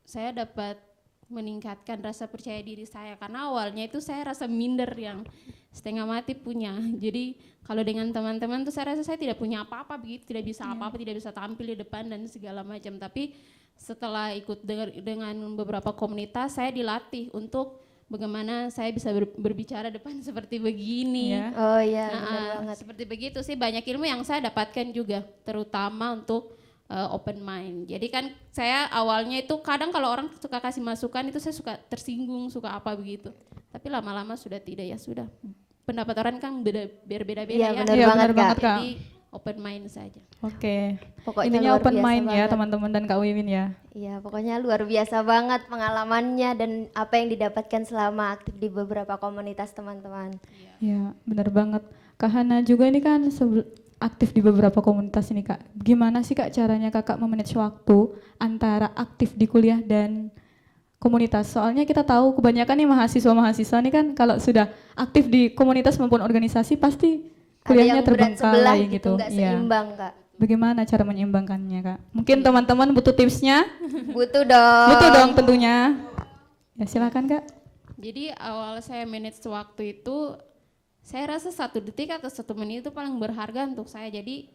saya dapat meningkatkan rasa percaya diri saya, karena awalnya itu saya rasa minder yang setengah mati punya. Jadi kalau dengan teman-teman tuh saya rasa saya tidak punya apa-apa begitu, tidak bisa apa-apa, tidak bisa tampil di depan dan segala macam. Tapi setelah ikut dengan beberapa komunitas, saya dilatih untuk bagaimana saya bisa berbicara depan seperti begini. Oh iya, Nah, benar banget. seperti begitu sih, banyak ilmu yang saya dapatkan juga, terutama untuk open mind. Jadi kan saya awalnya itu kadang kalau orang suka kasih masukan itu saya suka tersinggung, suka apa begitu. Tapi lama-lama sudah tidak, ya sudah. Pendapat orang kan berbeda-beda Iya, ya. benar Iya, banget, benar banget, Kak. Kak. Jadi open mind saja. Oke. Pokoknya Intinya luar open biasa mind ya banget. teman-teman dan Kak Wiwin ya. Iya, pokoknya luar biasa banget pengalamannya dan apa yang didapatkan selama aktif di beberapa komunitas teman-teman. Ya, benar banget. Kak Hana juga ini kan aktif di beberapa komunitas ini Kak. Gimana sih Kak caranya Kakak memanage waktu antara aktif di kuliah dan komunitas? Soalnya kita tahu kebanyakan nih mahasiswa-mahasiswa ini kan kalau sudah aktif di komunitas maupun organisasi pasti kuliahnya Ada yang berat sebelah terbengkalai gitu, nggak Iya. seimbang, Kak. Bagaimana cara menyeimbangkannya Kak? Mungkin teman-teman butuh tipsnya? Butuh dong. Butuh dong tentunya. Ya silakan Kak. Jadi awal saya manage waktu itu, saya rasa 1 detik atau 1 menit itu paling berharga untuk saya. Jadi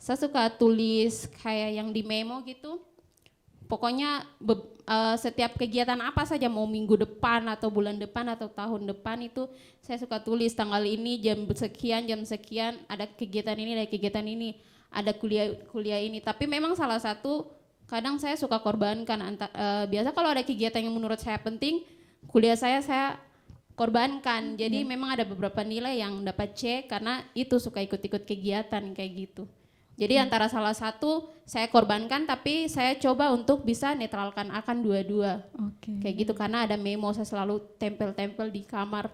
saya suka tulis kayak yang di memo gitu. Pokoknya setiap kegiatan apa saja, mau minggu depan atau bulan depan atau tahun depan itu saya suka tulis tanggal ini jam sekian ada kegiatan ini, ada kuliah ini. Tapi memang salah satu kadang saya suka korbankan biasa kalau ada kegiatan yang menurut saya penting, kuliah saya korbankan. Jadi memang ada beberapa nilai yang dapat C karena itu suka ikut-ikut kegiatan kayak gitu. Jadi antara salah satu saya korbankan, tapi saya coba untuk bisa netralkan akan dua-dua. Kayak gitu, karena ada memo saya selalu tempel-tempel di kamar.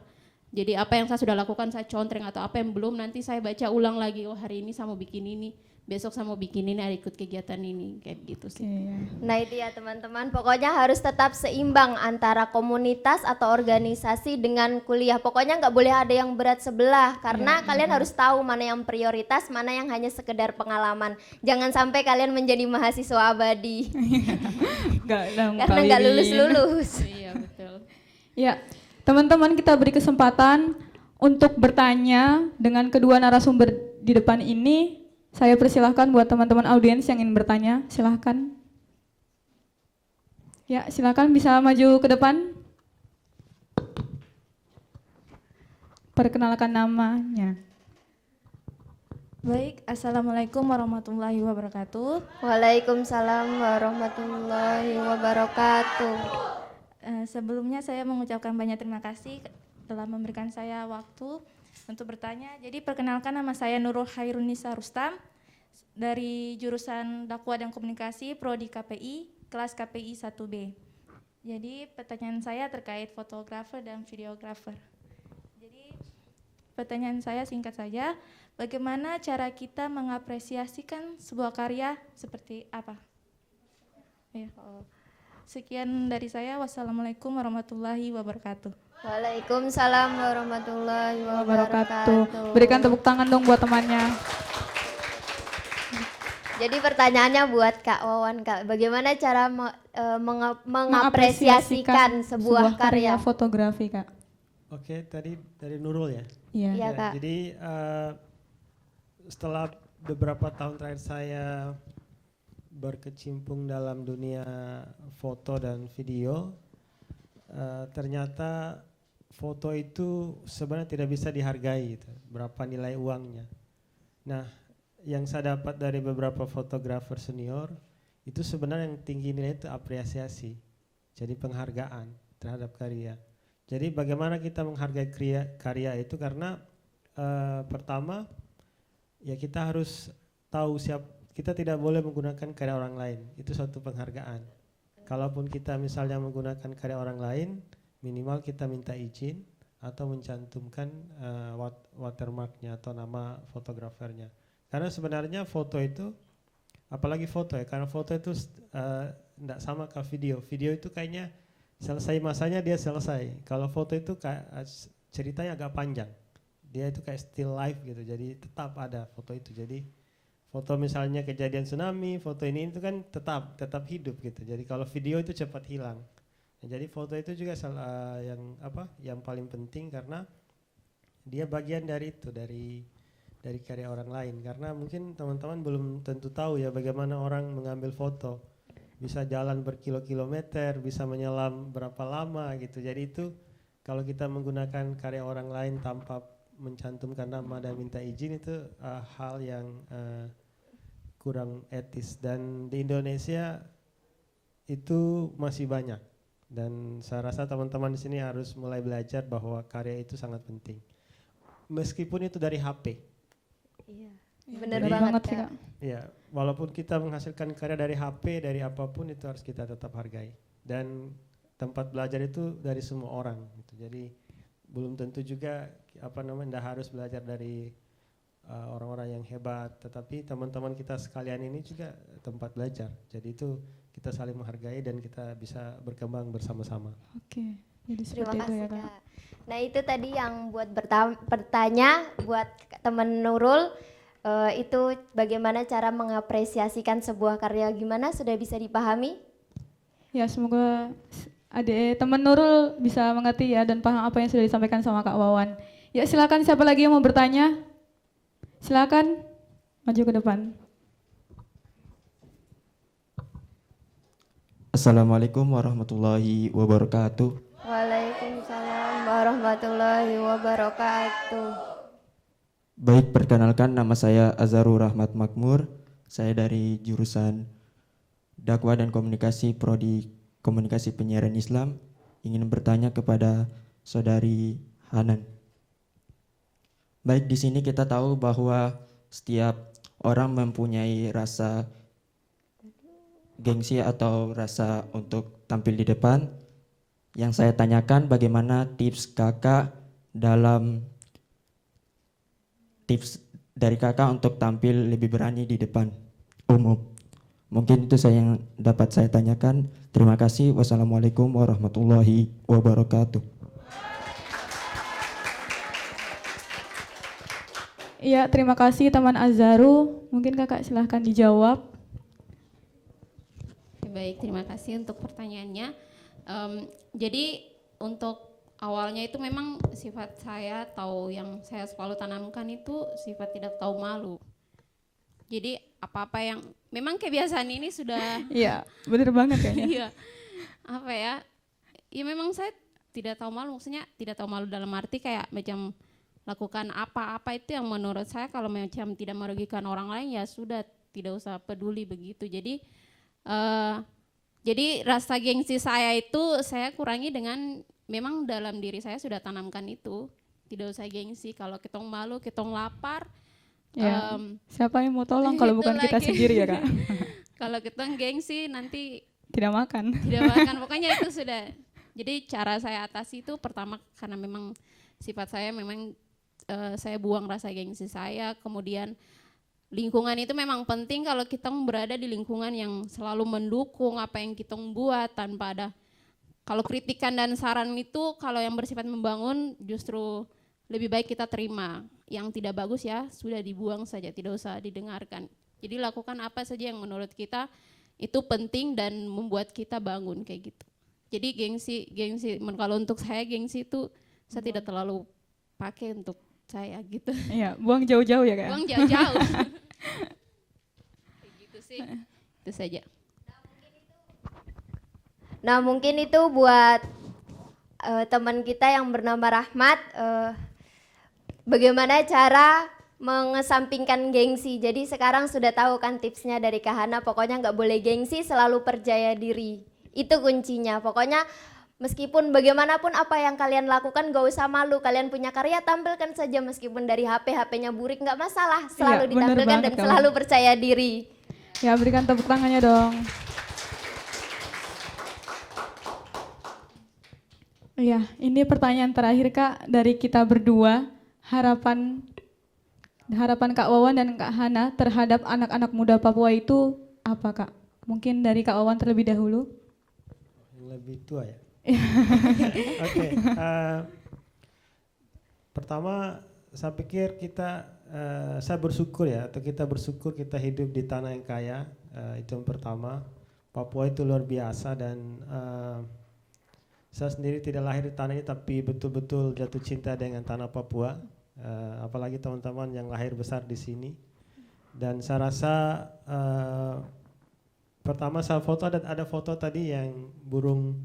Jadi apa yang saya sudah lakukan saya contreng, atau apa yang belum nanti saya baca ulang lagi. Oh hari ini saya mau bikin ini, besok saya mau bikin ini, ada ikut kegiatan ini, kayak gitu sih. Nah itu ya teman-teman, pokoknya harus tetap seimbang antara komunitas atau organisasi dengan kuliah. Pokoknya nggak boleh ada yang berat sebelah, karena kalian harus tahu mana yang prioritas, mana yang hanya sekedar pengalaman. Jangan sampai kalian menjadi mahasiswa abadi, karena nggak lulus-lulus. Iya betul. Ya, teman-teman kita beri kesempatan untuk bertanya dengan kedua narasumber di depan ini. Saya persilahkan buat teman-teman audiens yang ingin bertanya, silahkan. Ya, silahkan bisa maju ke depan. Perkenalkan namanya. Baik, Assalamualaikum warahmatullahi wabarakatuh. Waalaikumsalam warahmatullahi wabarakatuh. Sebelumnya saya mengucapkan banyak terima kasih telah memberikan saya waktu untuk bertanya. Jadi perkenalkan, nama saya Nurul Hairunisa Rustam dari jurusan Dakwah dan Komunikasi Prodi KPI, kelas KPI 1B. Jadi pertanyaan saya terkait fotografer dan videografer. Jadi pertanyaan saya singkat saja, bagaimana cara kita mengapresiasikan sebuah karya seperti apa? Ya. Sekian dari saya. Wassalamualaikum warahmatullahi wabarakatuh. Waalaikumsalam warahmatullahi Wabarakatuh. wabarakatuh. Berikan tepuk tangan dong buat temannya. Jadi pertanyaannya buat Kak Wawan, Kak, bagaimana cara mengapresiasikan sebuah karya? fotografi Kak. Oke, tadi dari Nurul ya. Iya. Iya, Kak. Jadi setelah beberapa tahun terakhir saya berkecimpung dalam dunia foto dan video, ternyata foto itu sebenarnya tidak bisa dihargai gitu, berapa nilai uangnya. Nah, yang saya dapat dari beberapa fotografer senior itu sebenarnya yang tinggi nilai itu apresiasi, jadi penghargaan terhadap karya. Jadi bagaimana kita menghargai karya itu, karena pertama ya kita harus tahu kita tidak boleh menggunakan karya orang lain, itu suatu penghargaan. Kalaupun kita misalnya menggunakan karya orang lain, minimal kita minta izin atau mencantumkan watermarknya atau nama fotografernya. Karena sebenarnya foto itu, apalagi foto ya, karena foto itu tidak sama ke video. Video itu kayaknya selesai masanya dia selesai. Kalau foto itu ceritanya agak panjang. Dia itu kayak still life gitu, jadi tetap ada foto itu. Jadi foto misalnya kejadian tsunami, foto ini itu kan tetap hidup gitu. Jadi kalau video itu cepat hilang. Nah, jadi foto itu juga yang paling penting karena dia bagian dari itu, dari karya orang lain. Karena mungkin teman-teman belum tentu tahu ya bagaimana orang mengambil foto. Bisa jalan berkilo-kilometer, bisa menyelam berapa lama gitu. Jadi itu kalau kita menggunakan karya orang lain tanpa mencantumkan nama dan minta izin itu hal yang kurang etis. Dan di Indonesia itu masih banyak. Dan saya rasa teman-teman di sini harus mulai belajar bahwa karya itu sangat penting. Meskipun itu dari HP. Iya, benar Jadi, banget Kak. Ya, walaupun kita menghasilkan karya dari HP, dari apapun itu harus kita tetap hargai. Dan tempat belajar itu dari semua orang. Gitu. Jadi belum tentu juga tidak harus belajar dari orang-orang yang hebat, tetapi teman-teman kita sekalian ini juga tempat belajar. Jadi itu kita saling menghargai dan kita bisa berkembang bersama-sama. Oke, jadi Terima seperti itu kasih ya Kak. Kak. Nah itu tadi yang buat bertanya buat teman Nurul, itu bagaimana cara mengapresiasikan sebuah karya, gimana sudah bisa dipahami? Ya semoga teman Nurul bisa mengerti ya dan paham apa yang sudah disampaikan sama Kak Wawan. Ya silakan, siapa lagi yang mau bertanya? Silakan maju ke depan. Assalamualaikum warahmatullahi wabarakatuh. Waalaikumsalam warahmatullahi wabarakatuh. Baik, perkenalkan nama saya Azharul Rahmat Makmur. Saya dari jurusan Dakwah dan Komunikasi Prodi Komunikasi Penyiaran Islam. Ingin bertanya kepada Saudari Hanan. Baik, di sini kita tahu bahwa setiap orang mempunyai rasa gengsi atau rasa untuk tampil di depan. Yang saya tanyakan bagaimana tips kakak dari kakak untuk tampil lebih berani di depan umum. Mungkin itu yang dapat saya tanyakan. Terima kasih. Wassalamualaikum warahmatullahi wabarakatuh. Iya, terima kasih teman Azharu. Mungkin kakak silahkan dijawab. Baik, terima kasih untuk pertanyaannya. Jadi untuk awalnya itu memang sifat saya atau yang saya selalu tanamkan itu sifat tidak tahu malu. Jadi apa-apa yang memang kebiasaan ini sudah Iya, benar banget kayaknya. Iya. Apa ya? Ya memang saya tidak tahu malu, maksudnya tidak tahu malu dalam arti kayak macam lakukan apa-apa itu yang menurut saya kalau macam tidak merugikan orang lain ya sudah, tidak usah peduli begitu. Jadi rasa gengsi saya itu saya kurangi dengan memang dalam diri saya sudah tanamkan itu. Tidak usah gengsi, kalau kita malu, kita lapar. Ya, siapa yang mau tolong kalau bukan kita sendiri ya Kak? Kalau kita gengsi nanti tidak makan. Pokoknya itu sudah. Jadi cara saya atasi itu pertama karena memang sifat saya memang saya buang rasa gengsi saya, kemudian lingkungan itu memang penting kalau kita berada di lingkungan yang selalu mendukung apa yang kita buat tanpa ada, kalau kritikan dan saran itu kalau yang bersifat membangun justru lebih baik kita terima, yang tidak bagus ya sudah dibuang saja, tidak usah didengarkan. Jadi lakukan apa saja yang menurut kita itu penting dan membuat kita bangun kayak gitu. Jadi gengsi kalau untuk saya gengsi itu saya tidak terlalu pakai untuk saya gitu. Iya, buang jauh-jauh ya Kak? Buang jauh-jauh. Gitu sih, itu saja. Nah mungkin itu buat teman kita yang bernama Rahmat, bagaimana cara mengesampingkan gengsi. Jadi sekarang sudah tahu kan tipsnya dari Kak Hana, pokoknya nggak boleh gengsi, selalu percaya diri. Itu kuncinya, pokoknya meskipun bagaimanapun apa yang kalian lakukan gak usah malu, kalian punya karya tampilkan saja meskipun dari HP-nya burik nggak masalah, selalu ditampilkan dan selalu percaya diri. Ya, berikan tepuk tangannya dong. Iya, ini pertanyaan terakhir Kak dari kita berdua. Harapan Kak Wawan dan Kak Hana terhadap anak-anak muda Papua itu apa Kak? Mungkin dari Kak Wawan terlebih dahulu. Yang lebih tua ya? Oke, pertama saya pikir kita saya bersyukur ya, atau kita bersyukur kita hidup di tanah yang kaya. Itu yang pertama. Papua itu luar biasa dan saya sendiri tidak lahir di tanah ini, tapi betul-betul jatuh cinta dengan tanah Papua. Apalagi teman-teman yang lahir besar di sini. Dan saya rasa pertama saya foto, ada foto tadi yang burung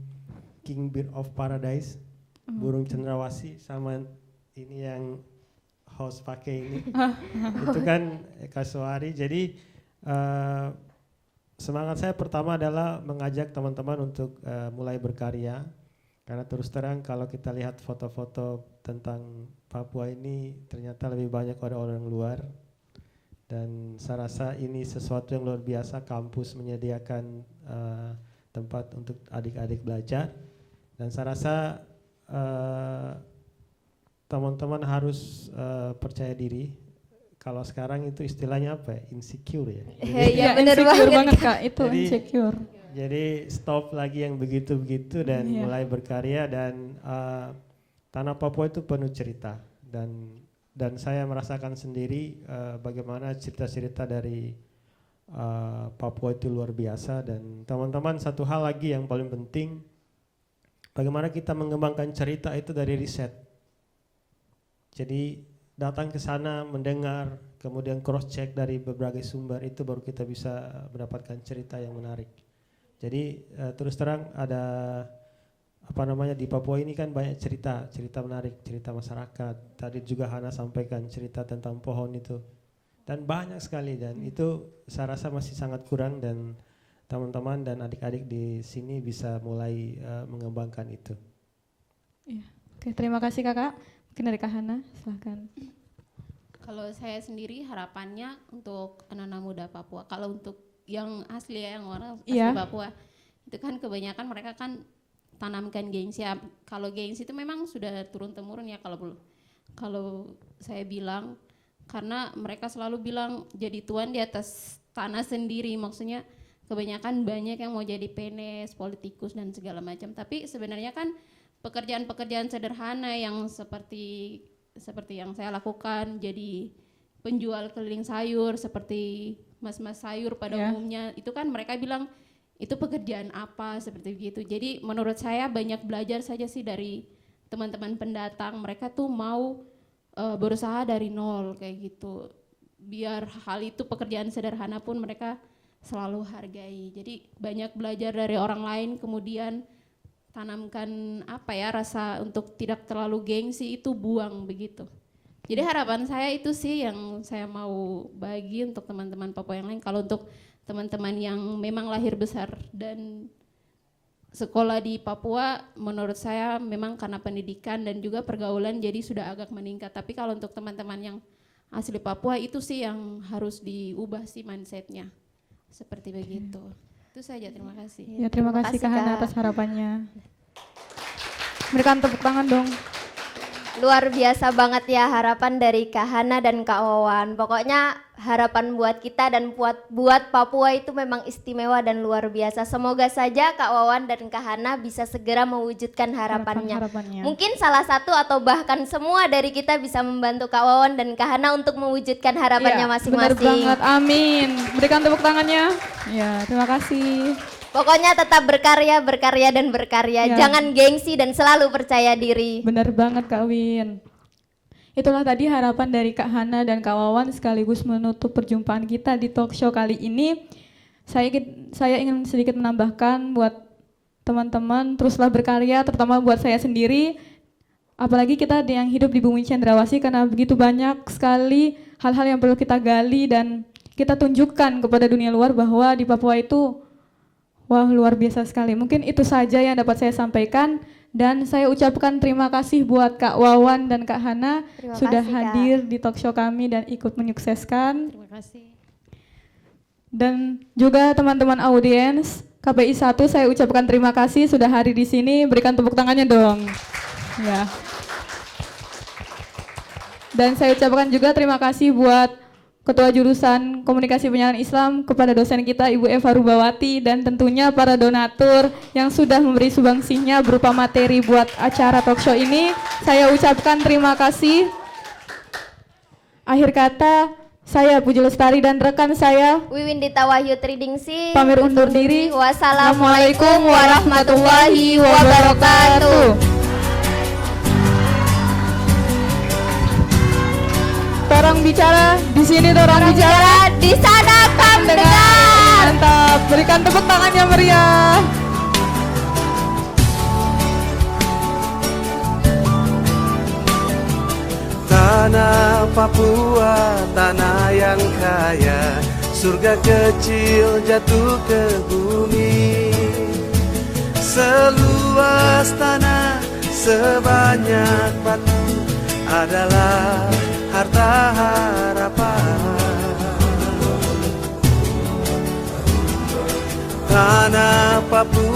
Kingbird of Paradise, burung cendrawasih, sama ini yang host pakai ini. Itu kan kasuari. Jadi semangat saya pertama adalah mengajak teman-teman untuk mulai berkarya, karena terus terang kalau kita lihat foto-foto tentang Papua ini ternyata lebih banyak orang-orang luar. Dan saya rasa ini sesuatu yang luar biasa, kampus menyediakan tempat untuk adik-adik belajar. Dan saya rasa teman-teman harus percaya diri. Kalau sekarang itu istilahnya apa ya? Insecure ya? Iya benar banget Kak, itu jadi, insecure. Jadi stop lagi yang begitu-begitu dan mulai berkarya. Dan tanah Papua itu penuh cerita. Dan saya merasakan sendiri bagaimana cerita-cerita dari Papua itu luar biasa. Dan teman-teman, satu hal lagi yang paling penting, bagaimana kita mengembangkan cerita itu dari riset. Jadi datang ke sana, mendengar, kemudian cross check dari berbagai sumber, itu baru kita bisa mendapatkan cerita yang menarik. Jadi terus terang ada di Papua ini kan banyak cerita menarik, cerita masyarakat. Tadi juga Hana sampaikan cerita tentang pohon itu. Dan banyak sekali, dan itu saya rasa masih sangat kurang, dan teman-teman dan adik-adik di sini bisa mulai mengembangkan itu. Iya. Oke, terima kasih Kakak. Mungkin dari Kak Hana, silahkan. Kalau saya sendiri harapannya untuk anak-anak muda Papua, kalau untuk yang asli ya, yang orang asli Papua, itu kan kebanyakan mereka kan tanamkan gengsi. Kalau gengsi itu memang sudah turun-temurun ya, kalau saya bilang, karena mereka selalu bilang jadi tuan di atas tanah sendiri. Maksudnya kebanyakan banyak yang mau jadi PNS, politikus dan segala macam. Tapi sebenarnya kan pekerjaan-pekerjaan sederhana yang seperti yang saya lakukan, jadi penjual keliling sayur, seperti mas-mas sayur pada umumnya, itu kan mereka bilang itu pekerjaan apa, seperti begitu. Jadi menurut saya banyak belajar saja sih dari teman-teman pendatang. Mereka tuh mau berusaha dari nol kayak gitu. Biar hal itu pekerjaan sederhana pun mereka selalu hargai. Jadi banyak belajar dari orang lain, kemudian tanamkan rasa untuk tidak terlalu gengsi, itu buang begitu. Jadi harapan saya itu sih yang saya mau bagi untuk teman-teman Papua yang lain. Kalau untuk teman-teman yang memang lahir besar dan sekolah di Papua, menurut saya memang karena pendidikan dan juga pergaulan jadi sudah agak meningkat. Tapi kalau untuk teman-teman yang asli Papua, itu sih yang harus diubah sih mindsetnya. Seperti begitu. Itu saja, terima kasih. Ya, terima kasih Kak Hana atas harapannya. Berikan tepuk tangan dong. Luar biasa banget ya harapan dari Kak Hana dan Kak Wawan. Pokoknya harapan buat kita dan buat Papua itu memang istimewa dan luar biasa. Semoga saja Kak Wawan dan Kak Hana bisa segera mewujudkan harapannya. Mungkin salah satu atau bahkan semua dari kita bisa membantu Kak Wawan dan Kak Hana untuk mewujudkan harapannya masing-masing. Benar banget, amin. Berikan tepuk tangannya. Ya, terima kasih. Pokoknya tetap berkarya dan berkarya. Jangan gengsi dan selalu percaya diri. Benar banget Kak Win. Itulah tadi harapan dari Kak Hana dan Kak Wawan sekaligus menutup perjumpaan kita di talk show kali ini. Saya ingin sedikit menambahkan buat teman-teman, teruslah berkarya, terutama buat saya sendiri. Apalagi kita yang hidup di bumi cendrawasih, karena begitu banyak sekali hal-hal yang perlu kita gali dan kita tunjukkan kepada dunia luar bahwa di Papua itu luar biasa sekali. Mungkin itu saja yang dapat saya sampaikan, dan saya ucapkan terima kasih buat Kak Wawan dan Kak Hana sudah hadir di talk show kami dan ikut menyukseskan. Terima kasih. Dan juga teman-teman audiens KPI 1, saya ucapkan terima kasih sudah hadir di sini. Berikan tepuk tangannya dong. Ya. Dan saya ucapkan juga terima kasih buat Ketua Jurusan Komunikasi Penyiaran Islam, kepada dosen kita Ibu Eva Rubawati, dan tentunya para donatur yang sudah memberi sumbangsinya berupa materi buat acara talk show ini. Saya ucapkan terima kasih. Akhir kata, saya Puji Lestari dan rekan saya Wiwindita Wahyu Tridingsih pamit undur diri. Wassalamualaikum warahmatullahi wabarakatuh. Torang bicara, di sini torang bicara, Di sana kam dengar. Mantap, berikan tepuk tangan yang meriah. Tanah Papua, tanah yang kaya, surga kecil jatuh ke bumi. Seluas tanah, sebanyak batu adalah harta harapan. Tanah Papua